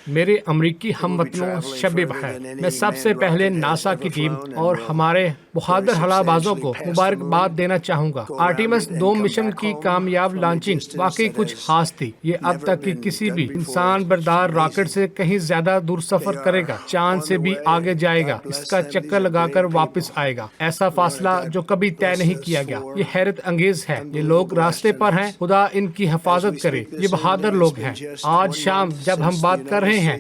میرے امریکی ہم وطنوں شب بخیر۔ میں سب سے پہلے ناسا کی ٹیم اور ہمارے بہادر ہوا بازوں کو مبارکباد دینا چاہوں گا۔ آرٹیمس 2 مشن کی کامیاب لانچنگ واقعی کچھ خاص تھی۔ یہ اب تک کی کسی بھی انسان بردار راکٹ سے کہیں زیادہ دور سفر کرے گا، چاند سے بھی آگے جائے گا، اس کا چکر لگا کر واپس آئے گا۔ ایسا فاصلہ جو کبھی طے نہیں کیا گیا، یہ حیرت انگیز ہے۔ یہ لوگ راستے پر ہیں، خدا ان کی حفاظت کرے۔ یہ بہادر لوگ ہیں۔ آج شام جب ہم بات کر رہے ہیں،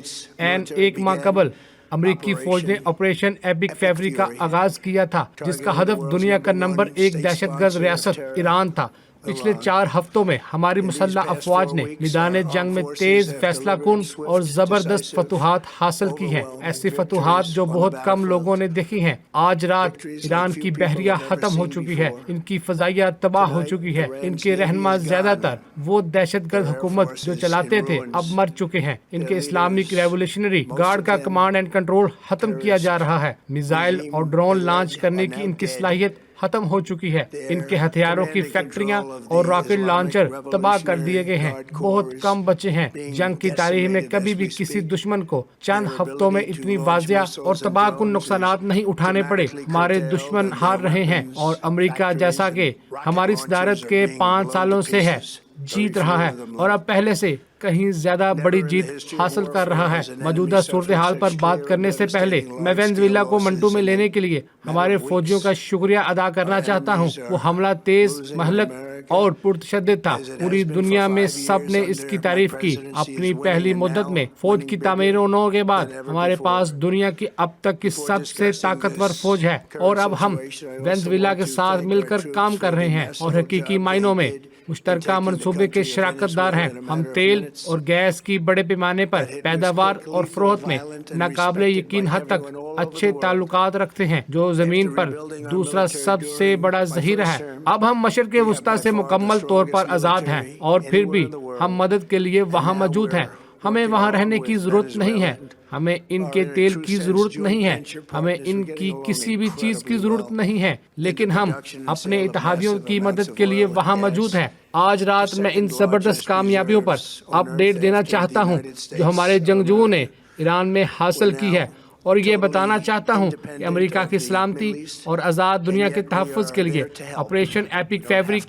ایک ماہ قبل امریکی فوج نے آپریشن ایپک فیوری کا آغاز کیا تھا، جس کا ہدف دنیا کا نمبر 1 دہشت گرد ریاست ایران تھا۔ پچھلے 4 ہفتوں میں ہماری مسلح افواج نے میدان جنگ میں تیز، فیصلہ کن اور زبردست فتوحات حاصل کی ہیں، ایسی فتوحات جو بہت کم لوگوں نے دیکھی ہیں۔ آج رات ایران کی بحریہ ختم ہو چکی ہے، ان کی فضائیہ تباہ ہو چکی ہے، ان کے رہنما زیادہ تر وہ دہشت گرد حکومت جو چلاتے تھے اب مر چکے ہیں۔ ان کے اسلامک ریولیوشنری گارڈ کا کمانڈ اینڈ کنٹرول ختم کیا جا رہا ہے۔ میزائل اور ڈرون لانچ کرنے کی ان کی صلاحیت ختم ہو چکی ہے۔ ان کے ہتھیاروں کی فیکٹریاں اور راکٹ لانچر تباہ کر دیے گئے ہیں۔ بہت کم بچے ہیں۔ جنگ کی تاریخ میں کبھی بھی کسی دشمن کو چند ہفتوں میں اتنی واضح اور تباہ کن نقصانات نہیں اٹھانے پڑے۔ ہمارے دشمن ہار رہے ہیں اور امریکہ، جیسا کہ ہماری صدارت کے 5 سالوں سے ہے، جیت رہا ہے اور اب پہلے سے کہیں زیادہ بڑی جیت حاصل کر رہا ہے۔ موجودہ صورتحال پر بات کرنے سے پہلے میں وینزویلا کو منٹو میں لینے کے لیے ہمارے فوجیوں کا شکریہ ادا کرنا چاہتا ہوں۔ وہ حملہ تیز، مہلک اور پرتشدد تھا۔ پوری دنیا میں سب نے اس کی تعریف کی۔ اپنی پہلی مدت میں فوج کی تعمیر و نو کے بعد ہمارے پاس دنیا کی اب تک کی سب سے طاقتور فوج ہے، اور اب ہم وینزویلا کے ساتھ مل کر کام کر رہے ہیں اور حقیقی معنوں میں مشترکہ منصوبے کے شراکت دار ہیں۔ ہم تیل اور گیس کی بڑے پیمانے پر پیداوار اور فروخت میں ناقابل یقین حد تک اچھے تعلقات رکھتے ہیں، جو زمین پر دوسرا سب سے بڑا ذخیرہ ہے۔ اب ہم مشرق وسطیٰ سے مکمل طور پر آزاد ہیں، اور پھر بھی ہم مدد کے لیے وہاں موجود ہیں۔ ہمیں وہاں رہنے کی ضرورت نہیں ہے، ہمیں ان کے تیل کی ضرورت نہیں ہے، ہمیں ان کی کسی بھی چیز کی ضرورت نہیں ہے، لیکن ہم اپنے اتحادیوں کی مدد کے لیے وہاں موجود ہیں۔ آج رات میں ان زبردست کامیابیوں پر اپ ڈیٹ دینا چاہتا ہوں جو ہمارے جنگجوؤں نے ایران میں حاصل کی ہے، اور یہ بتانا چاہتا ہوں کہ امریکہ کی سلامتی اور آزاد دنیا کے تحفظ کے لیے آپریشن ایپک فیوری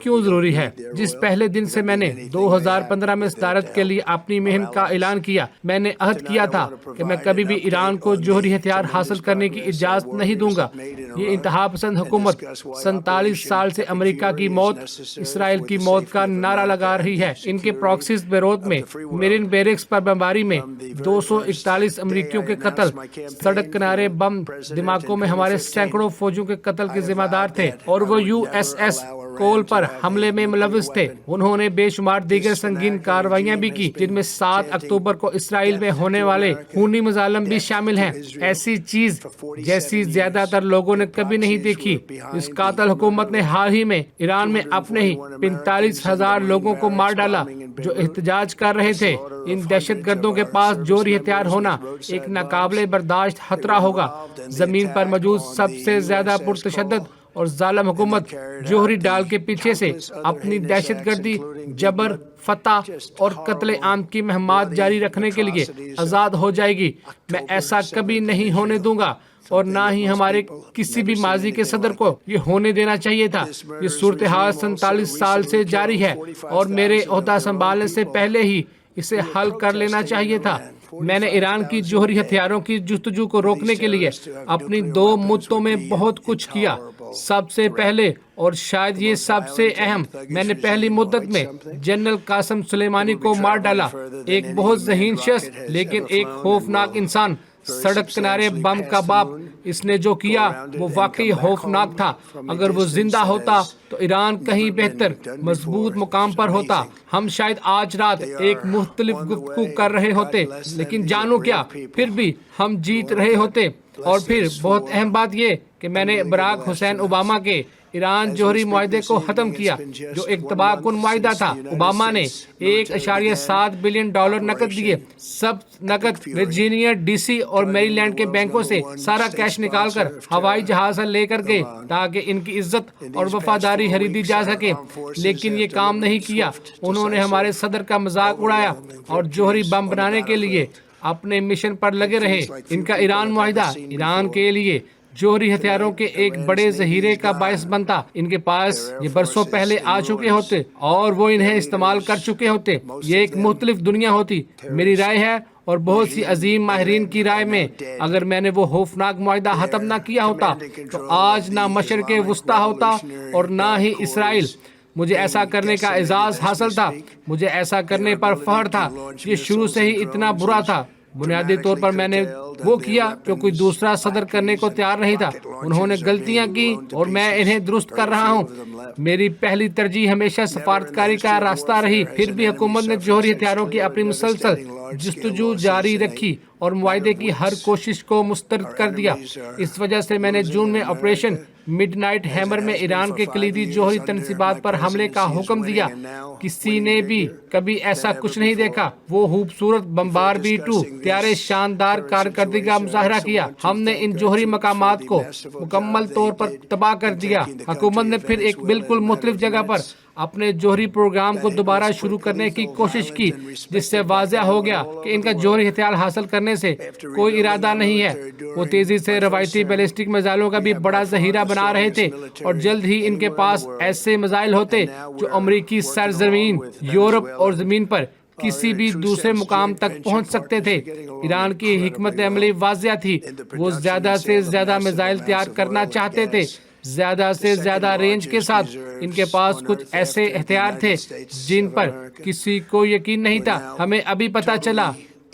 کیوں ضروری ہے۔ جس پہلے دن سے میں نے 2015 میں صدارت کے لیے اپنی مہم کا اعلان کیا، میں نے عہد کیا تھا کہ میں کبھی بھی ایران کو جوہری ہتھیار حاصل کرنے کی اجازت نہیں دوں گا۔ یہ انتہا پسند حکومت 47 سال سے امریکہ کی موت، اسرائیل کی موت کا نعرہ لگا رہی ہے۔ ان کے پراکسیز بیروت میں میرین بیرکس پر بمباری میں 241 امریکیوں کے قتل، سڑک کنارے بم دھماکوں میں ہمارے سینکڑوں فوجیوں کے قتل کے ذمہ دار تھے، اور وہ USS کول پر حملے میں ملوث تھے۔ انہوں نے بے شمار دیگر سنگین کارروائیاں بھی کی، جن میں 7 اکتوبر کو اسرائیل میں ہونے والے خونی مظالم بھی شامل ہیں۔ ایسی چیز جیسی زیادہ تر لوگوں نے کبھی نہیں دیکھی۔ اس قاتل حکومت نے حال ہی میں ایران میں اپنے ہی 45,000 لوگوں کو مار ڈالا جو احتجاج کر رہے تھے۔ ان دہشت گردوں کے پاس جوہری ہتھیار ہونا ایک ناقابل برداشت خطرہ ہوگا۔ زمین پر موجود سب سے زیادہ پرتشدد اور ظالم حکومت جوہری ڈال کے پیچھے سے اپنی دہشت گردی، جبر، فتح اور قتل عام کی مہمات جاری رکھنے کے لیے آزاد ہو جائے گی۔ میں ایسا کبھی نہیں ہونے دوں گا، اور نہ ہی ہمارے کسی بھی ماضی کے صدر کو یہ ہونے دینا چاہیے تھا۔ یہ صورتحال 47 سال سے جاری ہے، اور میرے عہدہ سنبھالنے سے پہلے ہی اسے حل کر لینا چاہیے تھا۔ میں نے ایران کی جوہری ہتھیاروں کی جستجو کو روکنے کے لیے اپنی 2 مدتوں میں بہت کچھ کیا۔ سب سے پہلے اور شاید یہ سب سے اہم، میں نے پہلی مدت میں جنرل قاسم سلیمانی کو مار ڈالا، ایک بہت ذہین شخص لیکن ایک خوفناک انسان، سڑک کنارے بم کا باپ۔ اس نے جو کیا وہ واقعی خوفناک تھا۔ اگر وہ زندہ ہوتا تو ایران کہیں بہتر، مضبوط مقام پر ہوتا۔ ہم شاید آج رات ایک مختلف گفتگو کر رہے ہوتے، لیکن جانو کیا، پھر بھی ہم جیت رہے ہوتے۔ اور پھر بہت اہم بات یہ کہ میں نے براک حسین اوباما کے ایران جوہری معاہدے کو ختم کیا، جو ایک تباہ کن معاہدہ تھا۔ اوباما نے $1.7 بلین نقد دیے، سب نقد ورجینیا، ڈی سی اور میری لینڈ کے بینکوں سے سارا کیش نکال کر ہوائی جہاز لے کر گئے تاکہ ان کی عزت اور وفاداری خریدی جا سکے، لیکن یہ کام نہیں کیا۔ انہوں نے ہمارے صدر کا مذاق اڑایا اور جوہری بم بنانے کے لیے اپنے مشن پر لگے رہے۔ ان کا ایران معاہدہ ایران کے لیے جوہری ہتھیاروں کے ایک بڑے ذخیرے کا باعث بنتا۔ ان کے پاس یہ برسوں پہلے آ چکے ہوتے اور وہ انہیں استعمال کر چکے ہوتے۔ یہ ایک مختلف دنیا ہوتی۔ میری رائے ہے اور بہت سی عظیم ماہرین کی رائے میں، اگر میں نے وہ خوفناک معاہدہ ختم نہ کیا ہوتا تو آج نہ مشرق وسطیٰ ہوتا اور نہ ہی اسرائیل۔ مجھے ایسا کرنے کا اعزاز حاصل تھا، مجھے ایسا کرنے پر فخر تھا۔ یہ شروع سے ہی اتنا برا تھا۔ بنیادی طور پر میں نے وہ کیا جو کوئی دوسرا صدر کرنے کو تیار نہیں تھا۔ انہوں نے غلطیاں کی اور میں انہیں درست کر رہا ہوں۔ میری پہلی ترجیح ہمیشہ سفارتکاری کا راستہ رہی، پھر بھی حکومت نے جوہری ہتھیاروں کی اپنی مسلسل جستجو جاری رکھی اور معاہدے کی ہر کوشش کو مسترد کر دیا۔ اس وجہ سے میں نے جون میں آپریشن مڈ نائٹ ہیمر میں ایران کے کلیدی جوہری تنصیبات پر حملے کا حکم دیا۔ کسی نے بھی کبھی ایسا کچھ نہیں دیکھا۔ وہ خوبصورت بمبار B-2 طیارے شاندار کارکردگی کا مظاہرہ کیا۔ ہم نے ان جوہری مقامات کو مکمل طور پر تباہ کر دیا۔ حکومت نے پھر ایک بالکل مختلف جگہ پر اپنے جوہری پروگرام کو دوبارہ شروع کرنے کی کوشش کی، جس سے واضح ہو گیا کہ ان کا جوہری ہتھیار حاصل کرنے سے کوئی ارادہ نہیں ہے۔ وہ تیزی سے روایتی بیلسٹک میزائلوں کا بھی بڑا ذخیرہ بنا رہے تھے اور جلد ہی ان کے پاس ایسے میزائل ہوتے جو امریکی سرزمین، یورپ اور زمین پر کسی بھی دوسرے مقام تک پہنچ سکتے تھے۔ ایران کی حکمت عملی واضح تھی۔ وہ زیادہ سے زیادہ میزائل تیار کرنا چاہتے تھے، زیادہ سے زیادہ رینج کے ساتھ۔ ان کے پاس کچھ ایسے ہتھیار تھے جن پر کسی کو یقین نہیں تھا۔ ہمیں ابھی پتہ چلا،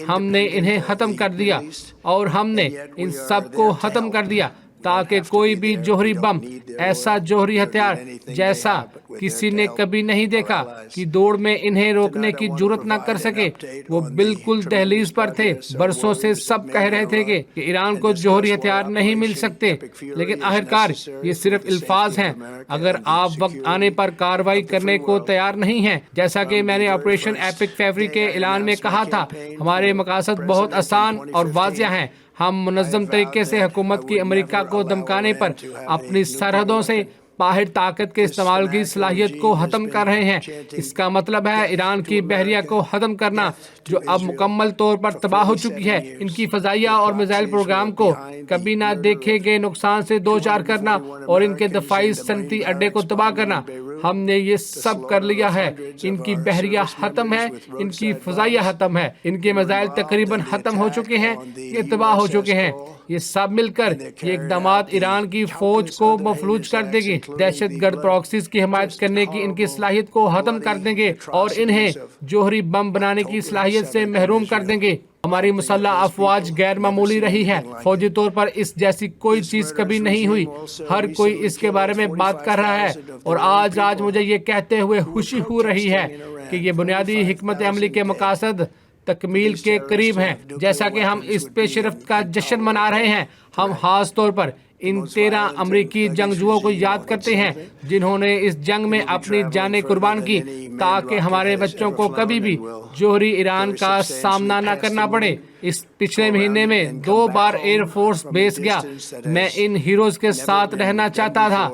ہم نے انہیں ختم کر دیا اور ہم نے ان سب کو ختم کر دیا تاکہ کوئی بھی جوہری بم، ایسا جوہری ہتھیار جیسا کسی نے کبھی نہیں دیکھا، کی دوڑ میں انہیں روکنے کی جرات نہ کر سکے۔ وہ بالکل دہلیز پر تھے۔ برسوں سے سب کہہ رہے تھے کہ ایران کو جوہری ہتھیار نہیں مل سکتے، لیکن آخرکار یہ صرف الفاظ ہیں اگر آپ وقت آنے پر کارروائی کرنے کو تیار نہیں ہیں۔ جیسا کہ میں نے آپریشن ایپک فیوری کے اعلان میں کہا تھا، ہمارے مقاصد بہت آسان اور واضح ہیں۔ ہم منظم طریقے سے حکومت کی امریکہ کو دمکانے پر اپنی سرحدوں سے باہر طاقت کے استعمال کی صلاحیت کو ختم کر رہے ہیں۔ اس کا مطلب ہے ایران کی بحریہ کو ختم کرنا، جو اب مکمل طور پر تباہ ہو چکی ہے۔ ان کی فضائیہ اور میزائل پروگرام کو کبھی نہ دیکھے گئے نقصان سے دوچار کرنا اور ان کے دفاعی صنعتی اڈے کو تباہ کرنا۔ ہم نے یہ سب کر لیا ہے۔ ان کی بحریہ ختم ہے، ان کی فضائیہ ختم ہے، ان کے میزائل تقریباً ختم ہو چکے ہیں، یہ تباہ ہو چکے ہیں۔ یہ سب مل کر یہ اقدامات ایران کی فوج کو مفلوج کر دیں گے، دہشت گرد پراکسیز کی حمایت کرنے کی ان کی صلاحیت کو ختم کر دیں گے اور انہیں جوہری بم بنانے کی صلاحیت سے محروم کر دیں گے۔ ہماری مسلح افواج غیر معمولی رہی ہے۔ فوجی طور پر اس جیسی کوئی چیز کبھی نہیں ہوئی۔ ہر کوئی اس کے بارے میں بات کر رہا ہے اور آج مجھے یہ کہتے ہوئے خوشی ہو رہی ہے کہ یہ بنیادی حکمت عملی کے مقاصد تکمیل کے قریب ہیں۔ جیسا کہ ہم اس پیش رفت کا جشن منا رہے ہیں، ہم خاص طور پر ان 13 امریکی جنگجوؤں کو یاد کرتے ہیں جنہوں نے اس جنگ میں اپنی جانیں قربان کی تاکہ ہمارے بچوں کو کبھی بھی جوہری ایران کا سامنا نہ کرنا پڑے۔ اس پچھلے مہینے میں 2 بار ایئر فورس بیس گیا۔ میں ان ہیروز کے ساتھ رہنا چاہتا تھا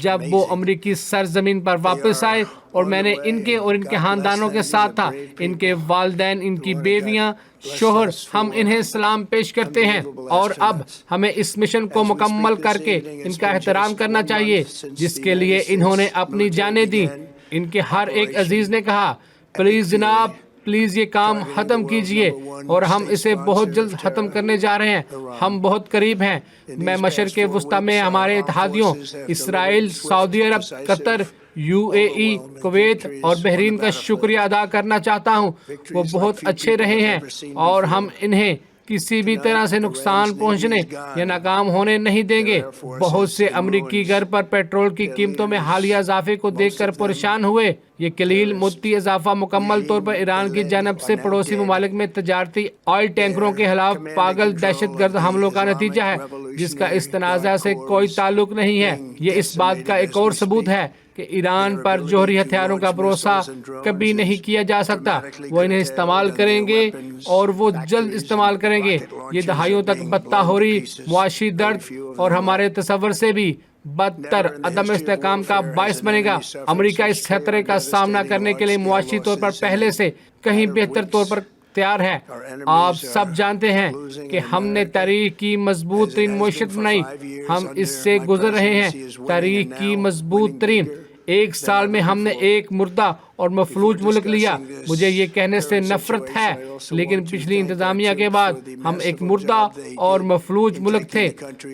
جب وہ امریکی سرزمین پر واپس آئے اور میں نے ان کے اور ان کے خاندانوں کے ساتھ تھا، ان کے والدین، ان کی بیویاں، شوہر، ہم انہیں سلام پیش کرتے ہیں۔ اور اب ہمیں اس مشن کو مکمل کر کے ان کا احترام کرنا چاہیے جس کے لیے انہوں نے اپنی جانیں دیں۔ ان کے ہر ایک عزیز نے کہا، پلیز جناب، پلیز یہ کام ختم کیجئے، اور ہم اسے بہت جلد ختم کرنے جا رہے ہیں۔ ہم بہت قریب ہیں۔ میں مشرق وسطیٰ میں ہمارے اتحادیوں اسرائیل، سعودی عرب، قطر، UAE، کویت اور بحرین کا شکریہ ادا کرنا چاہتا ہوں۔ وہ بہت اچھے رہے ہیں اور ہم انہیں کسی بھی طرح سے نقصان پہنچنے یا ناکام ہونے نہیں دیں گے۔ بہت سے امریکی گھر پر پیٹرول کی قیمتوں میں حالیہ اضافے کو دیکھ کر پریشان ہوئے۔ یہ قلیل مدتی اضافہ مکمل طور پر ایران کی جانب سے پڑوسی ممالک میں تجارتی آئل ٹینکروں کے خلاف پاگل دہشت گرد حملوں کا نتیجہ ہے، جس کا اس تنازع سے کوئی تعلق نہیں ہے۔ یہ اس بات کا ایک اور ثبوت ہے کہ ایران پر جوہری ہتھیاروں کا بھروسہ کبھی نہیں کیا جا سکتا۔ وہ انہیں استعمال کریں گے اور وہ جلد استعمال کریں گے۔ یہ دہائیوں تک بدتر ہو رہی معاشی درد اور ہمارے تصور سے بھی بدتر عدم استحکام کا باعث بنے گا۔ امریکہ اس خطرے کا سامنا کرنے کے لیے معاشی طور پر پہلے سے کہیں بہتر طور پر تیار ہے۔ آپ سب جانتے ہیں کہ ہم نے تاریخ کی مضبوط ترین معیشت بنائی۔ ہم اس سے گزر رہے ہیں۔ تاریخ کی مضبوط ترین 1 سال میں ہم نے ایک مردہ اور مفلوج ملک لیا۔ مجھے یہ کہنے سے نفرت ہے، لیکن پچھلی انتظامیہ کے بعد ہم ایک مردہ اور مفلوج ملک تھے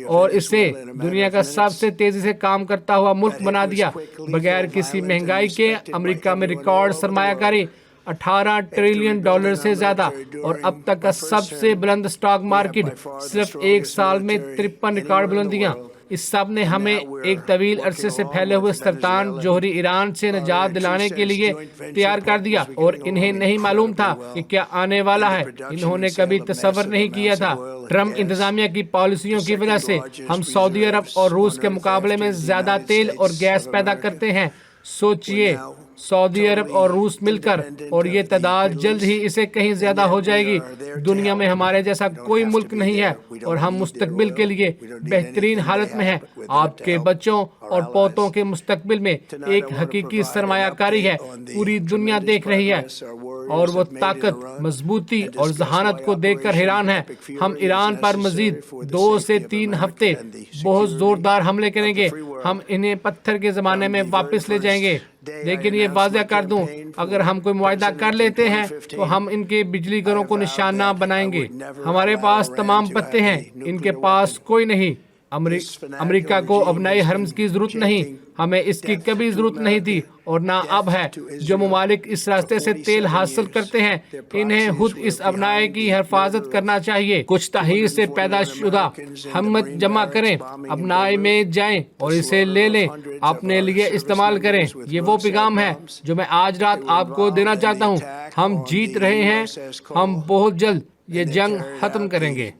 اور اسے دنیا کا سب سے تیزی سے کام کرتا ہوا ملک بنا دیا۔ بغیر کسی مہنگائی کے امریکہ میں ریکارڈ سرمایہ کاری $18 ٹریلین سے زیادہ، اور اب تک کا سب سے بلند اسٹاک مارکیٹ، صرف 1 سال میں 53 ریکارڈ بلندیاں۔ اس سب نے ہمیں ایک طویل عرصے سے پھیلے ہوئے سرطان جوہری ایران سے نجات دلانے کے لیے تیار کر دیا، اور انہیں نہیں معلوم تھا کہ کیا آنے والا ہے۔ انہوں نے کبھی تصور نہیں کیا تھا۔ ٹرمپ انتظامیہ کی پالیسیوں کی وجہ سے ہم سعودی عرب اور روس کے مقابلے میں زیادہ تیل اور گیس پیدا کرتے ہیں۔ سوچئے، سعودی عرب اور روس مل کر، اور یہ تعداد جلد ہی اسے کہیں زیادہ ہو جائے گی۔ دنیا میں ہمارے جیسا کوئی ملک نہیں ہے، اور ہم مستقبل کے لیے بہترین حالت میں ہیں۔ آپ کے بچوں اور پوتوں کے مستقبل میں ایک حقیقی سرمایہ کاری ہے۔ پوری دنیا دیکھ رہی ہے، اور وہ طاقت، مضبوطی اور ذہانت کو دیکھ کر حیران ہے۔ ہم ایران پر مزید 2 سے 3 ہفتے بہت زوردار حملے کریں گے۔ ہم انہیں پتھر کے زمانے میں واپس لے جائیں گے۔ لیکن یہ واضح کر دوں، اگر ہم کوئی معاہدہ کر لیتے ہیں تو ہم ان کے بجلی گھروں کو نشانہ بنائیں گے۔ ہمارے پاس تمام پتے ہیں، ان کے پاس کوئی نہیں۔ امریکہ کو اب نئے حرمز کی ضرورت نہیں، ہمیں اس کی کبھی ضرورت نہیں تھی اور نہ اب ہے۔ جو ممالک اس راستے سے تیل حاصل کرتے ہیں، انہیں خود اس ابنائے کی حفاظت کرنا چاہیے۔ کچھ تحریر سے پیدا شدہ ہمت جمع کریں، ابنائے میں جائیں اور اسے لے لیں، اپنے لیے استعمال کریں۔ یہ وہ پیغام ہے جو میں آج رات آپ کو دینا چاہتا ہوں۔ ہم جیت رہے ہیں، ہم بہت جلد یہ جنگ ختم کریں گے۔